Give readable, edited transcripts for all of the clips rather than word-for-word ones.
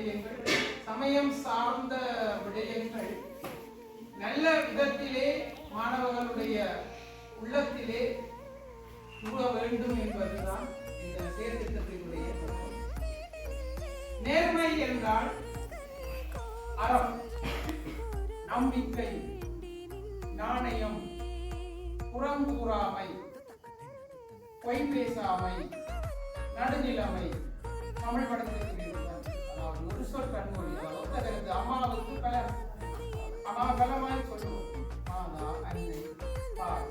விடயங்கள், சமயம் சார்ந்த விடயங்கள் நல்ல விதத்திலே மாணவர்களுடைய உள்ளத்திலே கூற வேண்டும் என்பதுதான் இந்த செயற்திட்டத்தினுடைய நேர்மை என்றால் அறம், நம்பிக்கை, நாணயம், புறங்கூறாமை, பொய் பேசாமை, நடுநிலைமை, தமிழ் படத்தில் ஒரு சொல் கண்மொழி அம்மாவுக்கு பலமாய் சொல்லுவோம்.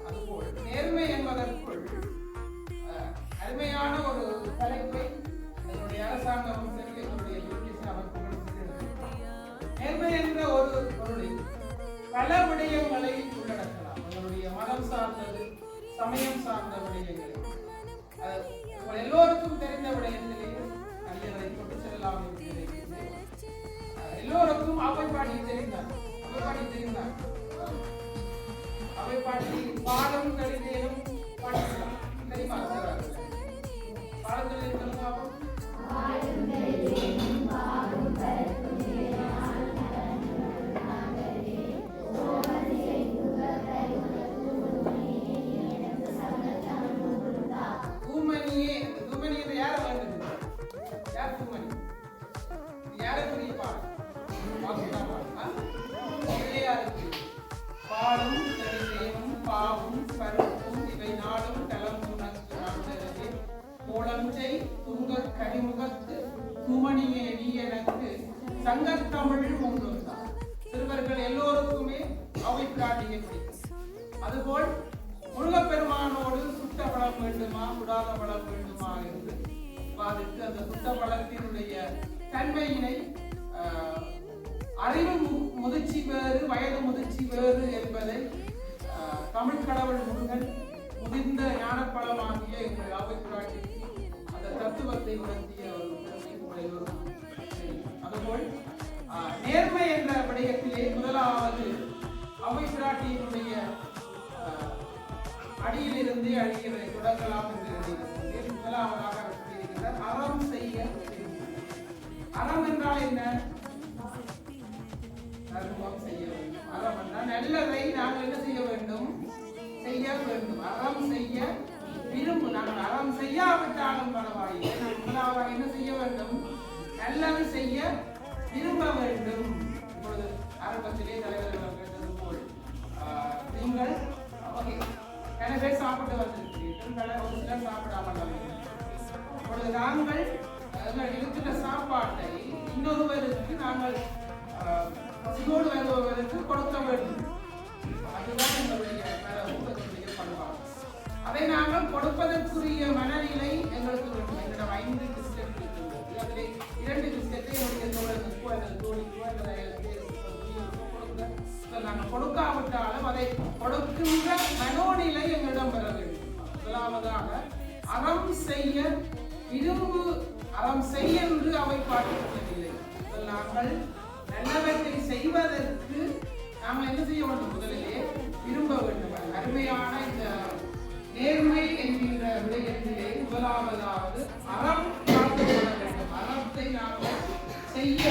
அதுபோல் நேர்மை என்பதற்குள் அருமையான ஒரு தலைப்பை என்னுடைய அரசாங்கமும் சரி என்னுடைய யூனிவர்சிட்டி அமைப்புகளும் நேர்மை என்ற ஒரு பொருளில் பல விடயங்களை உள்ளடக்கலாம். அதனுடைய மதம் சார்ந்தது, சமயம் சார்ந்த விடயங்களை எல்லோருக்கும் தெரிந்த விடயத்திலேயே நிறையதை கொண்டு செல்லலாம் என்று நினைக்கிறேன். எல்லோருக்கும் அவை பாடி தெரிந்தார், அவை பாட்டி பாடம் கழிதேனும் பாடலாம். தெரியுமா? பாடத்தில் இருக்கிறது தூமணியே. தூமணி என்று யார வேண்டும்? யார் தூமணி? யாருக்குரிய பாடம்? பாலும் தரிசேனும் பாவும் பருப்பும் இவை நாடும் தலம் உணர்ந்து கோலஞ்சை துங்க கடிமுகத்து தூமணியே நீ எனக்கு சங்கத்தமிழ் முன்னுத்தான். சிறுவர்கள் எல்லோருக்குமே அவை பிராட்டியை பிடிக்கும். அதுபோல் முருகப்பெருமானோடு சுட்ட பழம் வேண்டுமா சுடாத பழம் வேண்டுமா என்று வாதிட்டு அந்த சுட்ட பழத்தினுடைய தன்மையினை அறிவு முதிர்ச்சி வேறு வயது முதிர்ச்சி வேறு என்பதை தமிழ் கடவுள் முருகன் முதிர்ந்த ஞானப்பழமாகிய எங்கள் அவை பிராட்டிக்கு அந்த தத்துவத்தை உணர்த்திய ஒரு அதுபோல் நேர்மை என்ற விடயத்திலே முதலாவது அவை பிராட்டியினுடைய அடியிலிருந்தே அழியவை தொடங்கலாம் என்று முதலாவதாக சொல்லியிருக்கிறார். அறம் செய்ய. அறம் என்றால் என்ன? தர்மம் செய்ய வேண்டும். அறம் என்றால் நல்லதை நாங்கள் என்ன செய்ய வேண்டும்? செய்ய வேண்டும். அறம் செய்ய விரும்பு. நாங்கள் அறம் செய்யாவிட்டாலும் பரவாயில்லை, நாங்கள் முதலாவது என்ன செய்ய வேண்டும்? நல்லது செய்ய விரும்ப வேண்டும். இப்பொழுது ஆரம்பத்திலே தலைவர்கள் கேட்டது போல் நீங்கள் பல பேர் சாப்பிட்டு வந்திருக்கிறீர்கள், ஒரு சிலர் சாப்பிடாமல். இப்பொழுது நாங்கள் இருக்கிற சாப்பாட்டை இன்னொருவருக்கு நாங்கள் பசியோடு வருபவருக்கு கொடுக்க வேண்டும். அதுதான் எங்களுடைய பண்பாடு. அதை நாங்கள் கொடுப்பதற்குரிய மனநிலை எங்களுக்கு வேண்டும். எங்களிடம் 5 பிஸ்கெட் இருக்கிறது, அதிலே 2 பிஸ்கெட்டை என்னுடைய தோழனுக்கோ அல்லது தோழிக்கோ அல்லது நாங்கள் கொடுக்காவிட்டாலும் அதை கொடுக்கின்ற மனோநிலை எங்களிடம் பெற வேண்டும். முதலாவதாக அறம் செய்ய விரும்பு. அறம் செய்ய என்று அவை பாட்டுவில்லை. நாங்கள் நல்லவற்றை செய்வதற்கு நாங்கள் என்ன செய்ய வேண்டும்? முதலிலே விரும்ப வேண்டும். அருமையான இந்த நேர்மை என்கின்ற விடயத்திலே முதலாவதாவது அறம் காக்கப்பட வேண்டும். அறத்தை நாங்கள் செய்ய